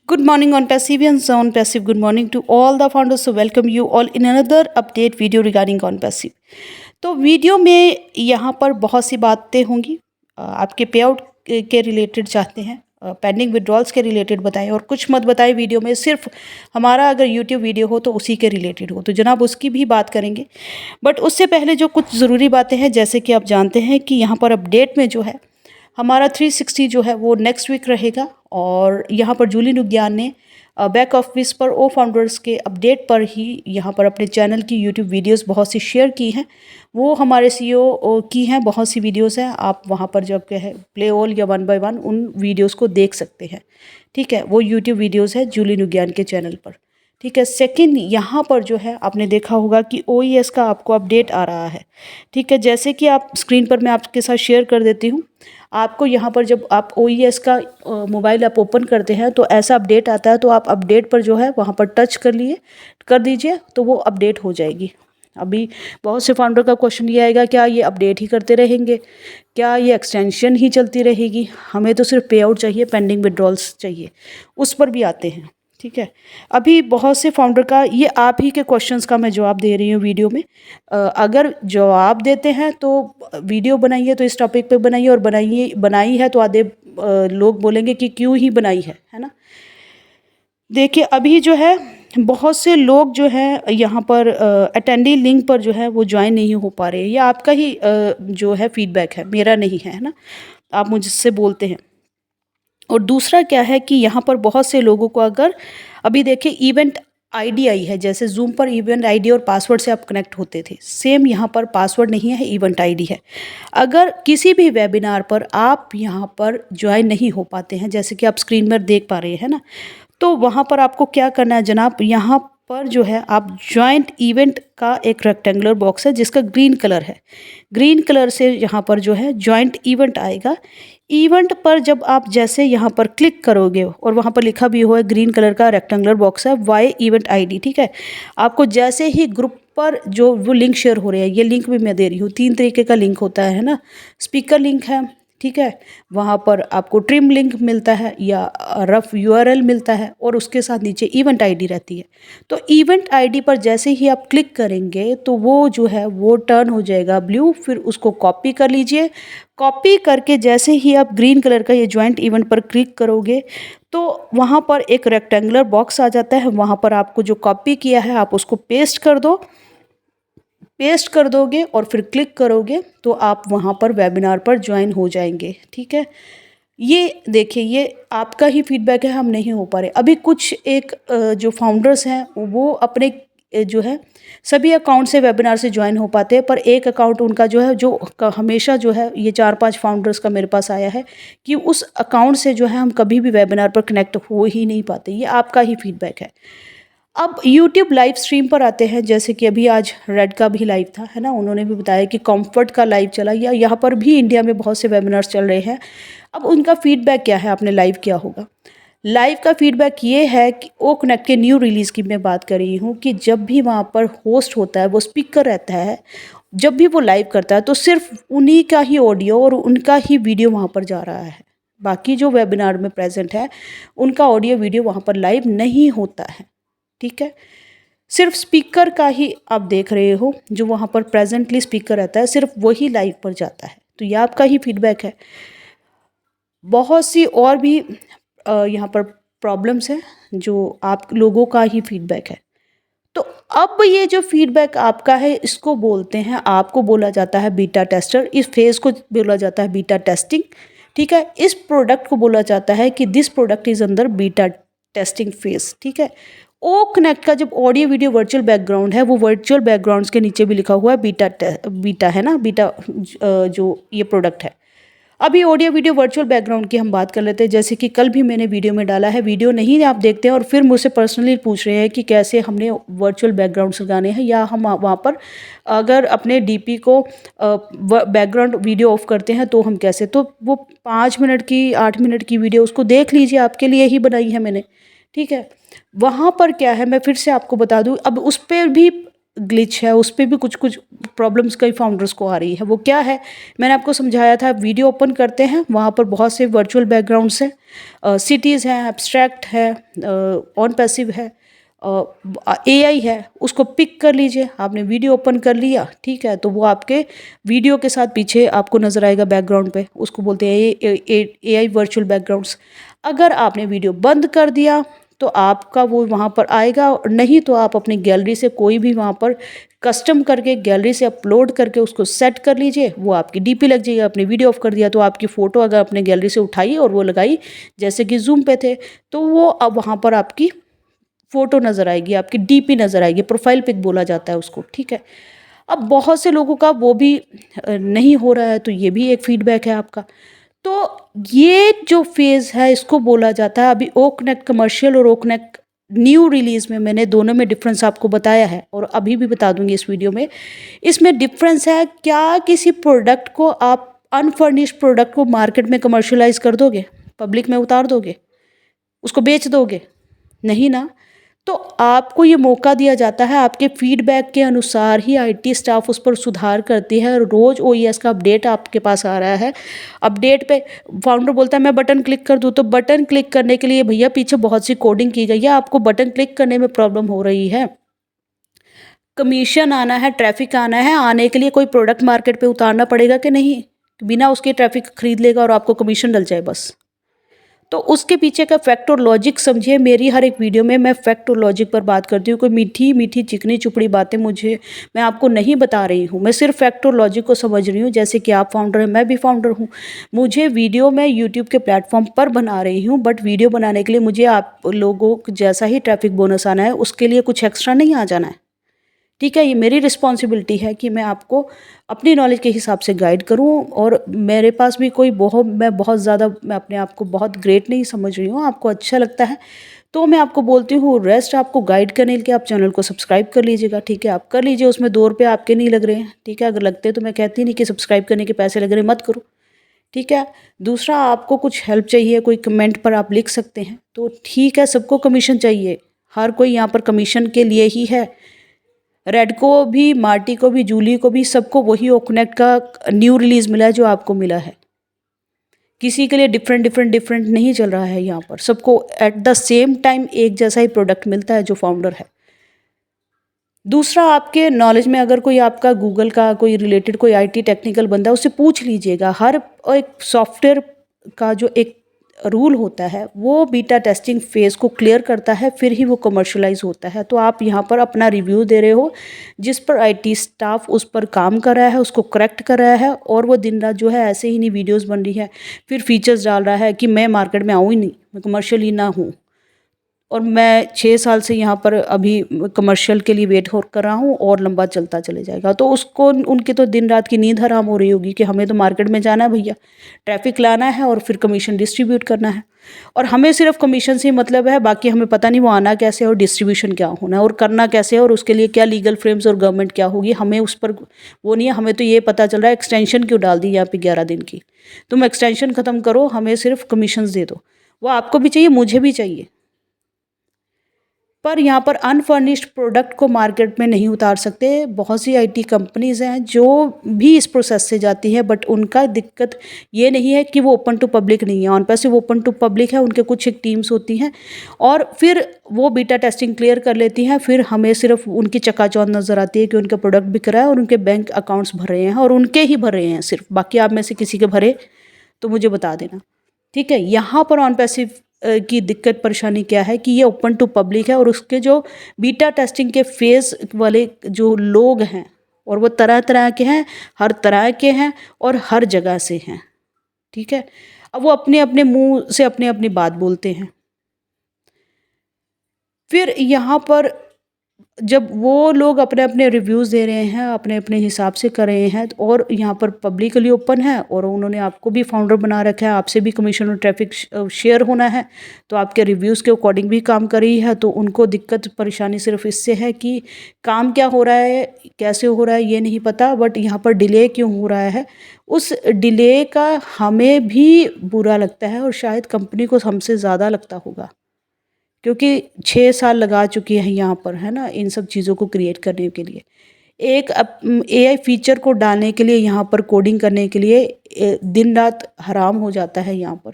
Good morning on Passive and on Passive. Good morning to all the founders. So welcome you all in another update video regarding on Passive. तो video में यहाँ पर बहुत सी बातें होंगी। आपके पे आउट के रिलेटेड चाहते हैं, पेंडिंग विड्रॉल्स के रिलेटेड बताएं और कुछ मत बताएं वीडियो में, सिर्फ हमारा अगर यूट्यूब वीडियो हो तो उसी के रिलेटेड हो, तो जनाब उसकी भी बात करेंगे। बट उससे पहले जो कुछ ज़रूरी बातें हैं, जैसे कि आप जानते हैं कि यहाँ पर अपडेट में जो है हमारा 360 जो है वो नेक्स्ट वीक रहेगा। और यहाँ पर जूलिन उद्यान ने बैक ऑफिस पर ओ फाउंडर्स के अपडेट पर ही यहाँ पर अपने चैनल की यूट्यूब वीडियोस बहुत सी शेयर की हैं। वो हमारे सीईओ की हैं, बहुत सी वीडियोस हैं। आप वहाँ पर जब क्या है प्ले ऑल या 1 बाय 1 उन वीडियोस को देख सकते हैं। ठीक है, वो यूट्यूब वीडियोस है जूलिन उद्यान के चैनल पर। ठीक है, सेकंड यहाँ पर जो है आपने देखा होगा कि ओईएस का आपको अपडेट आ रहा है। ठीक है, जैसे कि आप स्क्रीन पर मैं आपके साथ शेयर कर देती हूँ। आपको यहाँ पर जब आप ओईएस का मोबाइल ऐप ओपन करते हैं तो ऐसा अपडेट आता है, तो आप अपडेट पर जो है वहाँ पर टच कर दीजिए तो वो अपडेट हो जाएगी। अभी बहुत से फाउंडर का क्वेश्चन ये आएगा, क्या ये अपडेट ही करते रहेंगे, क्या ये एक्सटेंशन ही चलती रहेगी, हमें तो सिर्फ पे आउट चाहिए, पेंडिंग विड्रॉल्स चाहिए, उस पर भी आते हैं। ठीक है, अभी बहुत से फाउंडर का ये आप ही के क्वेश्चंस का मैं जवाब दे रही हूँ वीडियो में। अगर जवाब देते हैं तो वीडियो बनाइए, तो इस टॉपिक पे बनाइए, और बनाई है तो आधे लोग बोलेंगे कि क्यों ही बनाई है ना। देखिए अभी जो है बहुत से लोग जो है यहाँ पर अटेंडी लिंक पर जो है वो ज्वाइन नहीं हो पा रहे हैं। ये आपका ही जो है फीडबैक है, मेरा नहीं है ना। आप मुझसे बोलते हैं। और दूसरा क्या है कि यहाँ पर बहुत से लोगों को अगर अभी देखिए इवेंट आईडी आई है, जैसे जूम पर इवेंट आईडी और पासवर्ड से आप कनेक्ट होते थे, सेम यहाँ पर पासवर्ड नहीं है, इवेंट आईडी है। अगर किसी भी वेबिनार पर आप यहाँ पर ज्वाइन नहीं हो पाते हैं, जैसे कि आप स्क्रीन पर देख पा रहे हैं ना, तो वहाँ पर आपको क्या करना है जनाब, यहाँ पर जो है आप ज्वाइंट इवेंट का एक रेक्टेंगुलर बॉक्स है जिसका ग्रीन कलर है, ग्रीन कलर से यहाँ पर जो है ज्वाइंट इवेंट आएगा। इवेंट पर जब आप जैसे यहाँ पर क्लिक करोगे और वहाँ पर लिखा भी हुआ है, ग्रीन कलर का रेक्टेंगुलर बॉक्स है, वाई इवेंट आईडी। ठीक है, आपको जैसे ही ग्रुप पर जो वो लिंक शेयर हो रहे हैं, ये लिंक भी मैं दे रही हूँ, 3 तरीके का लिंक होता है ना। स्पीकर लिंक है, ठीक है, वहाँ पर आपको ट्रिम लिंक मिलता है या रफ यूआरएल मिलता है, और उसके साथ नीचे इवेंट आईडी रहती है। तो इवेंट आईडी पर जैसे ही आप क्लिक करेंगे तो वो जो है वो टर्न हो जाएगा ब्लू। फिर उसको कॉपी कर लीजिए। कॉपी करके जैसे ही आप ग्रीन कलर का ये ज्वाइंट इवेंट पर क्लिक करोगे तो वहाँ पर एक रेक्टेंगुलर बॉक्स आ जाता है। वहाँ पर आपको जो कॉपी किया है आप उसको पेस्ट कर दो, पेस्ट कर दोगे और फिर क्लिक करोगे तो आप वहाँ पर वेबिनार पर ज्वाइन हो जाएंगे। ठीक है, ये देखिए ये आपका ही फीडबैक है, हम नहीं हो पा रहे। अभी कुछ एक जो फाउंडर्स हैं वो अपने जो है सभी अकाउंट से वेबिनार से ज्वाइन हो पाते हैं, पर एक अकाउंट उनका जो है जो हमेशा जो है ये 4-5 फाउंडर्स का मेरे पास आया है कि उस अकाउंट से जो है हम कभी भी वेबिनार पर कनेक्ट हो ही नहीं पाते। ये आपका ही फीडबैक है। अब YouTube लाइव स्ट्रीम पर आते हैं, जैसे कि अभी आज रेड का भी लाइव था, है ना, उन्होंने भी बताया कि कंफर्ट का लाइव चला, या यहाँ पर भी इंडिया में बहुत से वेबिनार्स चल रहे हैं। अब उनका फीडबैक क्या है, आपने लाइव किया होगा। लाइव का फीडबैक ये है कि ओ कनेक्ट के न्यू रिलीज़ की मैं बात कर रही हूँ कि जब भी वहाँ पर होस्ट होता है, वो स्पीकर रहता है, जब भी वो लाइव करता है तो सिर्फ उन्हीं का ही ऑडियो और उनका ही वीडियो वहाँ पर जा रहा है। बाकी जो वेबिनार में प्रेजेंट है उनका ऑडियो वीडियो वहाँ पर लाइव नहीं होता है। ठीक है, सिर्फ स्पीकर का ही आप देख रहे हो, जो वहाँ पर प्रेजेंटली स्पीकर रहता है सिर्फ वही लाइव पर जाता है। तो ये आपका ही फीडबैक है। बहुत सी और भी यहाँ पर प्रॉब्लम्स हैं जो आप लोगों का ही फीडबैक है। तो अब ये जो फीडबैक आपका है इसको बोलते हैं, आपको बोला जाता है बीटा टेस्टर, इस फेज़ को बोला जाता है बीटा टेस्टिंग। ठीक है, इस प्रोडक्ट को बोला जाता है कि दिस प्रोडक्ट इज़ अंदर बीटा टेस्टिंग फेज़। ठीक है, ओ कनेक्ट का जब ऑडियो वीडियो वर्चुअल बैकग्राउंड है, वो वर्चुअल बैकग्राउंड्स के नीचे भी लिखा हुआ है बीटा है ना, बीटा जो ये प्रोडक्ट है। अभी ऑडियो वीडियो वर्चुअल बैकग्राउंड की हम बात कर लेते हैं। जैसे कि कल भी मैंने वीडियो में डाला है, वीडियो नहीं आप देखते हैं और फिर मुझसे पर्सनली पूछ रहे हैं कि कैसे हमने वर्चुअल बैकग्राउंड्स लगाने हैं, या हम वहाँ पर अगर अपने डीपी को बैकग्राउंड वीडियो ऑफ करते हैं तो हम कैसे। तो वो 5 मिनट की 8 मिनट की वीडियो उसको देख लीजिए, आपके लिए ही बनाई है मैंने। ठीक है, वहाँ पर क्या है मैं फिर से आपको बता दूँ, अब उस पर भी ग्लिच है, उस पे भी कुछ कुछ प्रॉब्लम्स कई फाउंडर्स को आ रही है। वो क्या है, मैंने आपको समझाया था। वीडियो ओपन करते हैं, वहाँ पर बहुत से वर्चुअल बैकग्राउंड्स हैं, सिटीज़ हैं, एब्स्ट्रैक्ट है, ऑन पैसिव है, एआई है, उसको पिक कर लीजिए। आपने वीडियो ओपन कर लिया, ठीक है, तो वो आपके वीडियो के साथ पीछे आपको नज़र आएगा बैकग्राउंड पे, उसको बोलते हैं एआई वर्चुअल बैकग्राउंड्स। अगर आपने वीडियो बंद कर दिया तो आपका वो वहाँ पर आएगा, और नहीं तो आप अपनी गैलरी से कोई भी वहाँ पर कस्टम करके गैलरी से अपलोड करके उसको सेट कर लीजिए, वो आपकी डीपी लग जाएगी। आपने वीडियो ऑफ कर दिया तो आपकी फ़ोटो अगर अपने गैलरी से उठाई और वो लगाई जैसे कि जूम पे थे, तो वो अब वहाँ पर आपकी फ़ोटो नज़र आएगी, आपकी डीपी नज़र आएगी, प्रोफाइल पिक बोला जाता है उसको, ठीक है। अब बहुत से लोगों का वो भी नहीं हो रहा है, तो ये भी एक फीडबैक है आपका। तो ये जो फ़ेज़ है इसको बोला जाता है, अभी ओकनेक कमर्शियल और ओकनेक न्यू रिलीज़ में मैंने दोनों में डिफ़रेंस आपको बताया है, और अभी भी बता दूँगी इस वीडियो में। इसमें डिफ़रेंस है, क्या किसी प्रोडक्ट को आप अनफर्निश्ड प्रोडक्ट को मार्केट में कमर्शियलाइज़ कर दोगे, पब्लिक में उतार दोगे, उसको बेच दोगे? नहीं ना। तो आपको ये मौका दिया जाता है, आपके फीडबैक के अनुसार ही आईटी स्टाफ उस पर सुधार करती है, और रोज़ ओईएस का अपडेट आपके पास आ रहा है। अपडेट पे फाउंडर बोलता है मैं बटन क्लिक कर दूँ, तो बटन क्लिक करने के लिए भैया पीछे बहुत सी कोडिंग की गई है, आपको बटन क्लिक करने में प्रॉब्लम हो रही है। कमीशन आना है, ट्रैफिक आना है, आने के लिए कोई प्रोडक्ट मार्केट पे उतारना पड़ेगा कि नहीं? बिना उसके ट्रैफिक खरीद लेगा और आपको कमीशन डल जाए बस। तो उसके पीछे का फैक्ट और लॉजिक समझिए। मेरी हर एक वीडियो में मैं फैक्ट और लॉजिक पर बात करती हूँ, कोई मीठी मीठी चिकनी चुपड़ी बातें मैं आपको नहीं बता रही हूँ, मैं सिर्फ फैक्ट और लॉजिक को समझ रही हूँ। जैसे कि आप फाउंडर हैं, मैं भी फाउंडर हूँ, मुझे वीडियो मैं यूट्यूब के प्लेटफॉर्म पर बना रही हूँ, बट वीडियो बनाने के लिए मुझे आप लोगों जैसा ही ट्रैफिक बोनस आना है, उसके लिए कुछ एक्स्ट्रा नहीं आ जाना है, ठीक है। ये मेरी रिस्पॉन्सिबिलिटी है कि मैं आपको अपनी नॉलेज के हिसाब से गाइड करूं, और मेरे पास भी मैं बहुत ज़्यादा मैं अपने आप को बहुत ग्रेट नहीं समझ रही हूँ। आपको अच्छा लगता है तो मैं आपको बोलती हूँ, रेस्ट आपको गाइड करने के लिए आप चैनल को सब्सक्राइब कर लीजिएगा, ठीक है। आप कर लीजिए, उसमें 2 रुपये आपके नहीं लग रहे हैं, ठीक है। अगर लगते तो मैं कहती नहीं कि सब्सक्राइब करने के पैसे लग रहे हैं, मत करो, ठीक है। दूसरा, आपको कुछ हेल्प चाहिए, कोई कमेंट पर आप लिख सकते हैं, तो ठीक है। सबको कमीशन चाहिए, हर कोई यहाँ पर कमीशन के लिए ही है। रेड को भी, मार्टी को भी, जूली को भी, सबको वही ओकनेट का न्यू रिलीज़ मिला है जो आपको मिला है। किसी के लिए डिफरेंट नहीं चल रहा है। यहाँ पर सबको एट द सेम टाइम एक जैसा ही प्रोडक्ट मिलता है जो फाउंडर है। दूसरा, आपके नॉलेज में अगर कोई आपका गूगल का कोई रिलेटेड कोई आईटी टेक्निकल बंदा है, उससे पूछ लीजिएगा। हर एक सॉफ्टवेयर का जो एक रूल होता है वो बीटा टेस्टिंग फेज़ को क्लियर करता है, फिर ही वो कमर्शलाइज होता है। तो आप यहाँ पर अपना रिव्यू दे रहे हो, जिस पर आईटी स्टाफ उस पर काम कर रहा है, उसको करेक्ट कर रहा है, और वो दिन रात जो है ऐसे ही नहीं वीडियोस बन रही है, फिर फीचर्स डाल रहा है कि मैं मार्केट में आऊँ ही नहीं, मैं कमर्शियल ही ना हूँ, और मैं 6 साल से यहाँ पर अभी कमर्शियल के लिए वेट कर रहा हूँ, और लंबा चलता चले जाएगा। तो उसको उनकी तो दिन रात की नींद हराम हो रही होगी कि हमें तो मार्केट में जाना है भैया, ट्रैफिक लाना है और फिर कमीशन डिस्ट्रीब्यूट करना है, और हमें सिर्फ कमीशन से ही मतलब है, बाकी हमें पता नहीं वो आना कैसे और डिस्ट्रीब्यूशन क्या होना है और करना कैसे है, और उसके लिए क्या लीगल फ्रेम्स और गवर्नमेंट क्या होगी, हमें उस पर वो नहीं है। हमें तो ये पता चल रहा है एक्सटेंशन क्यों डाल दी यहाँ पे 11 दिन की। तुम एक्सटेंशन ख़त्म करो, हमें सिर्फ कमीशंस दे दो। वो आपको भी चाहिए, मुझे भी चाहिए, पर यहाँ पर अनफर्निश्ड प्रोडक्ट को मार्केट में नहीं उतार सकते। बहुत सी आईटी कंपनीज़ हैं जो भी इस प्रोसेस से जाती हैं, बट उनका दिक्कत ये नहीं है कि वो ओपन टू पब्लिक नहीं है। On passive open to public है, उनके कुछ एक टीम्स होती हैं, और फिर वो बीटा टेस्टिंग क्लियर कर लेती हैं। फिर हमें सिर्फ उनकी चकाचौंध नज़र आती है कि उनका प्रोडक्ट बिक रहा है और उनके बैंक अकाउंट्स भर रहे हैं, और उनके ही भर रहे हैं सिर्फ। बाकी आप में से किसी के भरे तो मुझे बता देना, ठीक है। यहाँ पर ऑन पैसिव की दिक्कत परेशानी क्या है कि ये ओपन टू पब्लिक है, और उसके जो बीटा टेस्टिंग के फेज़ वाले जो लोग हैं, और वो तरह तरह के हैं, हर तरह के हैं और हर जगह से हैं, ठीक है। अब वो अपने अपने मुंह से अपनी अपनी बात बोलते हैं। फिर यहाँ पर जब वो लोग अपने अपने रिव्यूज़ दे रहे हैं, अपने अपने हिसाब से कर रहे हैं, और यहाँ पर पब्लिकली ओपन है, और उन्होंने आपको भी फाउंडर बना रखा है, आपसे भी कमीशन और ट्रैफिक शेयर होना है, तो आपके रिव्यूज़ के अकॉर्डिंग भी काम कर रही है। तो उनको दिक्कत परेशानी सिर्फ इससे है कि काम क्या हो रहा है, कैसे हो रहा है, ये नहीं पता, बट यहाँ पर डिले क्यों हो रहा है, उस डिले का हमें भी बुरा लगता है, और शायद कंपनी को हमसे ज़्यादा लगता होगा, क्योंकि 6 साल लगा चुकी है यहाँ पर, है ना, इन सब चीज़ों को क्रिएट करने के लिए। एक एआई फीचर को डालने के लिए, यहाँ पर कोडिंग करने के लिए दिन रात हराम हो जाता है यहाँ पर,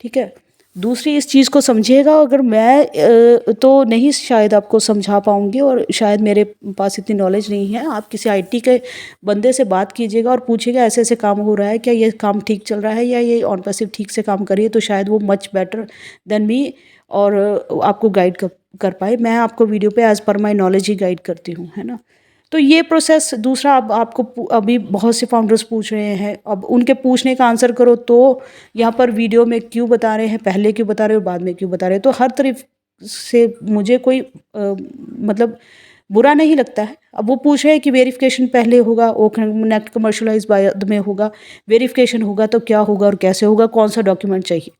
ठीक है। दूसरी इस चीज़ को समझिएगा, अगर मैं तो नहीं शायद आपको समझा पाऊँगी, और शायद मेरे पास इतनी नॉलेज नहीं है। आप किसी आईटी के बंदे से बात कीजिएगा और पूछिएगा ऐसे ऐसे काम हो रहा है, क्या ये काम ठीक चल रहा है, या ये ऑन पैसिव ठीक से काम कर रही है, तो शायद वो मच बेटर देन मी और आपको गाइड कर पाए। मैं आपको वीडियो पे as per my knowledge he guide करती हूँ, है ना। तो ये प्रोसेस दूसरा, अब आपको अभी बहुत से फाउंडर्स पूछ रहे हैं, अब उनके पूछने का आंसर करो तो यहाँ पर वीडियो में क्यों बता रहे हैं, पहले क्यों बता रहे हो, बाद में क्यों बता रहे हो। तो हर तरफ से मुझे कोई मतलब बुरा नहीं लगता है। अब वो पूछ रहे हैं कि वेरिफिकेशन पहले होगा, ओकनेक्ट कमर्शलाइज बाद में होगा, वेरिफिकेशन होगा तो क्या होगा और कैसे होगा, कौन सा डॉक्यूमेंट चाहिए।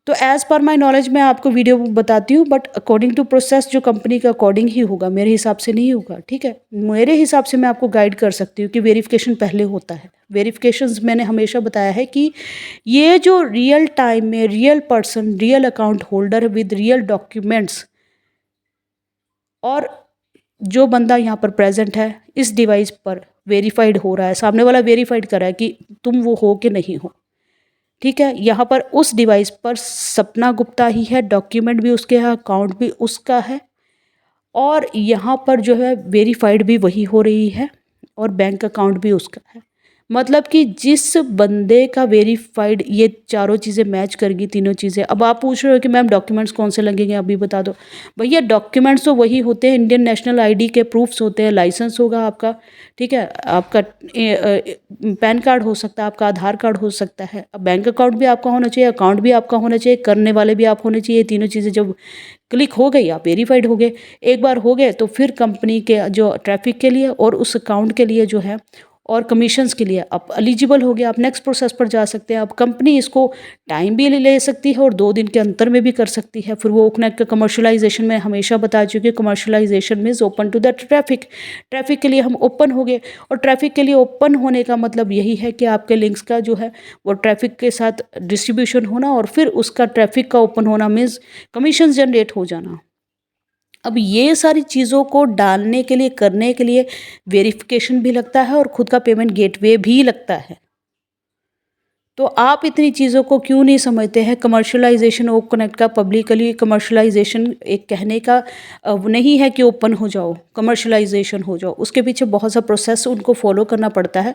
तो एज़ पर माई नॉलेज मैं आपको वीडियो बताती हूँ, बट अकॉर्डिंग टू प्रोसेस जो कंपनी का अकॉर्डिंग ही होगा, मेरे हिसाब से नहीं होगा, ठीक है। मेरे हिसाब से मैं आपको गाइड कर सकती हूँ कि वेरिफिकेशन पहले होता है। वेरिफिकेशंस मैंने हमेशा बताया है कि ये जो रियल टाइम में real person, real account holder with real documents, और जो बंदा यहाँ पर प्रेजेंट है इस डिवाइस पर वेरीफाइड हो रहा है, सामने वाला वेरीफाइड कर रहा है कि तुम वो हो कि नहीं हो, ठीक है। यहाँ पर उस डिवाइस पर सपना गुप्ता ही है, डॉक्यूमेंट भी उसके है, अकाउंट भी उसका है, और यहाँ पर जो है वेरीफाइड भी वही हो रही है, और बैंक अकाउंट भी उसका है। मतलब कि जिस बंदे का वेरीफाइड, ये चारों चीज़ें मैच करेगी, तीनों चीज़ें। अब आप पूछ रहे हो कि मैम डॉक्यूमेंट्स कौन से लगेंगे, अभी बता दो। भैया डॉक्यूमेंट्स तो वही होते हैं, इंडियन नेशनल आईडी के प्रूफ्स होते हैं, लाइसेंस होगा आपका, ठीक है, आपका पैन कार्ड हो सकता है, आपका आधार कार्ड हो सकता है, अब बैंक अकाउंट भी आपका होना चाहिए, अकाउंट भी आपका होना चाहिए, करने वाले भी आप होने चाहिए। तीनों चीज़ें जब क्लिक हो गई, आप वेरीफाइड हो गए। एक बार हो गए तो फिर कंपनी के जो ट्रैफिक के लिए और उस अकाउंट के लिए जो है, और कमीशंस के लिए आप एलिजिबल हो गए, आप नेक्स्ट प्रोसेस पर जा सकते हैं। अब कंपनी इसको टाइम भी ले सकती है और 2 दिन के अंतर में भी कर सकती है। फिर वो ओकनेक्ट का कमर्शलाइजेशन में हमेशा बता चुकी है, commercialization means open to the traffic. Traffic के लिए हम ओपन हो गए, और ट्रैफिक के लिए ओपन होने का मतलब यही है कि आपके लिंक्स का जो है वो ट्रैफिक के साथ डिस्ट्रीब्यूशन होना, और फिर उसका ट्रैफिक का ओपन होना मीन्स कमीशन जनरेट हो जाना। अब ये सारी चीज़ों को डालने के लिए, करने के लिए वेरिफिकेशन भी लगता है और खुद का पेमेंट गेटवे भी लगता है। तो आप इतनी चीज़ों को क्यों नहीं समझते हैं। कमर्शलाइजेशन ओकनेक्ट का पब्लिकली कमर्शलाइजेशन एक कहने का नहीं है कि ओपन हो जाओ, कमर्शलाइजेशन हो जाओ, उसके पीछे बहुत सा प्रोसेस उनको फॉलो करना पड़ता है,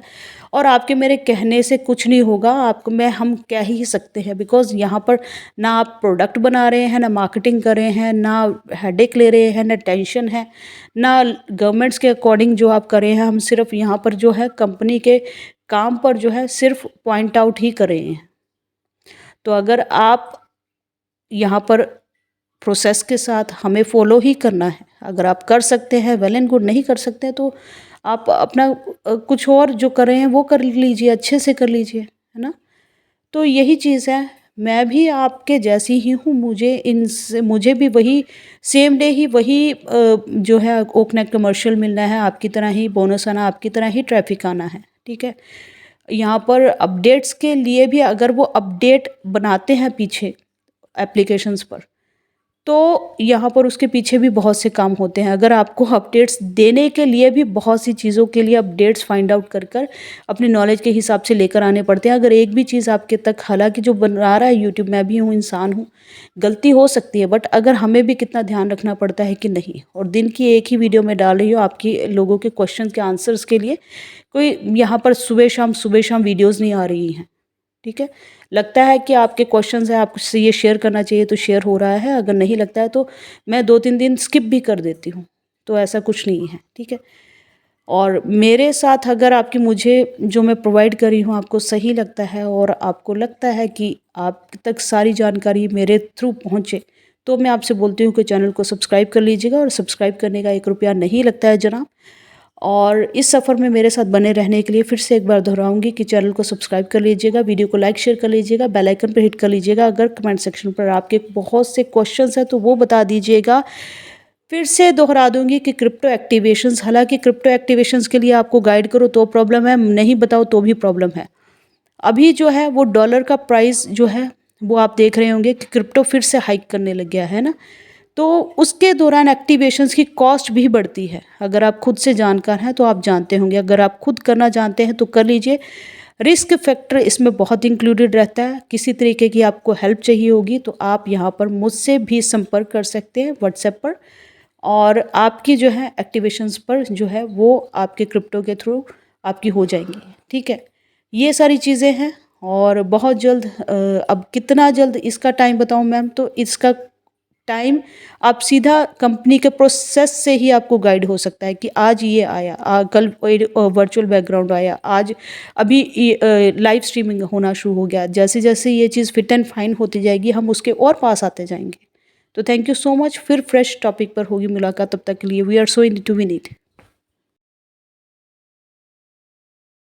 और आपके मेरे कहने से कुछ नहीं होगा। आपको हम कह ही सकते हैं, बिकॉज यहाँ पर ना आप प्रोडक्ट बना रहे हैं, ना मार्केटिंग कर रहे हैं, ना हेडेक ले रहे हैं, ना टेंशन है, ना गवर्नमेंट्स के अकॉर्डिंग जो आप कर रहे हैं। हम सिर्फ यहाँ पर जो है कंपनी के काम पर जो है सिर्फ पॉइंट आउट ही कर रहे हैं। तो अगर आप यहाँ पर प्रोसेस के साथ हमें फॉलो ही करना है, अगर आप कर सकते हैं वेल एंड गुड, नहीं कर सकते हैं तो आप अपना कुछ और जो कर रहे हैं वो कर लीजिए, अच्छे से कर लीजिए, है ना। तो यही चीज़ है, मैं भी आपके जैसी ही हूँ, मुझे भी वही सेम डे ही वही जो है ओकनेक्ट कमर्शियल मिलना है, आपकी तरह ही बोनस आना, आपकी तरह ही ट्रैफिक आना है, ठीक है। यहाँ पर अपडेट्स के लिए भी अगर वो अपडेट बनाते हैं पीछे एप्लीकेशंस पर, तो यहाँ पर उसके पीछे भी बहुत से काम होते हैं। अगर आपको अपडेट्स देने के लिए भी बहुत सी चीज़ों के लिए अपडेट्स फाइंड आउट कर कर अपनी नॉलेज के हिसाब से लेकर आने पड़ते हैं। अगर एक भी चीज़ आपके तक, हालांकि जो बना रहा है यूट्यूब, मैं भी हूँ, इंसान हूँ, गलती हो सकती है, बट अगर हमें भी कितना ध्यान रखना पड़ता है कि नहीं। और दिन की एक ही वीडियो में डाल रही हूँ आपकी लोगों के क्वेश्चन के आंसर्स के लिए, कोई यहाँ पर सुबह शाम वीडियोज़ नहीं आ रही हैं, ठीक है। लगता है कि आपके क्वेश्चंस हैं, आपसे ये शेयर करना चाहिए तो शेयर हो रहा है, अगर नहीं लगता है तो मैं 2-3 दिन स्किप भी कर देती हूँ, तो ऐसा कुछ नहीं है, ठीक है। और मेरे साथ अगर आपकी, मुझे जो मैं प्रोवाइड कर रही हूँ आपको सही लगता है, और आपको लगता है कि आप तक सारी जानकारी मेरे थ्रू पहुँचे, तो मैं आपसे बोलती हूँ कि चैनल को सब्सक्राइब कर लीजिएगा। और सब्सक्राइब करने का 1 रुपया नहीं लगता है जनाब। और इस सफ़र में मेरे साथ बने रहने के लिए फिर से एक बार दोहराऊंगी कि चैनल को सब्सक्राइब कर लीजिएगा, वीडियो को लाइक शेयर कर लीजिएगा, बेल आइकन पर हिट कर लीजिएगा। अगर कमेंट सेक्शन पर आपके बहुत से क्वेश्चंस हैं तो वो बता दीजिएगा। फिर से दोहरा दूंगी कि क्रिप्टो एक्टिवेशंस, हालांकि क्रिप्टो एक्टिवेशंस के लिए आपको गाइड करो तो प्रॉब्लम है, नहीं बताओ तो भी प्रॉब्लम है। अभी जो है वो डॉलर का प्राइस जो है वो आप देख रहे होंगे कि क्रिप्टो फिर से हाइक करने लग गया है ना। तो उसके दौरान एक्टिवेशंस की कॉस्ट भी बढ़ती है। अगर आप खुद से जानकार हैं तो आप जानते होंगे, अगर आप खुद करना जानते हैं तो कर लीजिए। रिस्क फैक्टर इसमें बहुत इंक्लूडेड रहता है। किसी तरीके की आपको हेल्प चाहिए होगी तो आप यहाँ पर मुझसे भी संपर्क कर सकते हैं व्हाट्सएप पर, और आपकी जो है एक्टिवेशंस पर जो है वो आपके क्रिप्टो के थ्रू आपकी हो जाएंगी। ठीक है, ये सारी चीज़ें हैं। और बहुत जल्द अब कितना जल्द इसका टाइम बताऊं मैम, तो इसका टाइम आप सीधा कंपनी के प्रोसेस से ही आपको गाइड हो सकता है कि आज ये आया, कल वर्चुअल बैकग्राउंड आया, आज अभी लाइव स्ट्रीमिंग होना शुरू हो गया। जैसे जैसे ये चीज़ फिट एंड फाइन होती जाएगी हम उसके और पास आते जाएंगे। तो थैंक यू सो मच। फिर फ्रेश टॉपिक पर होगी मुलाकात, तब तक के लिए we are so in to win it.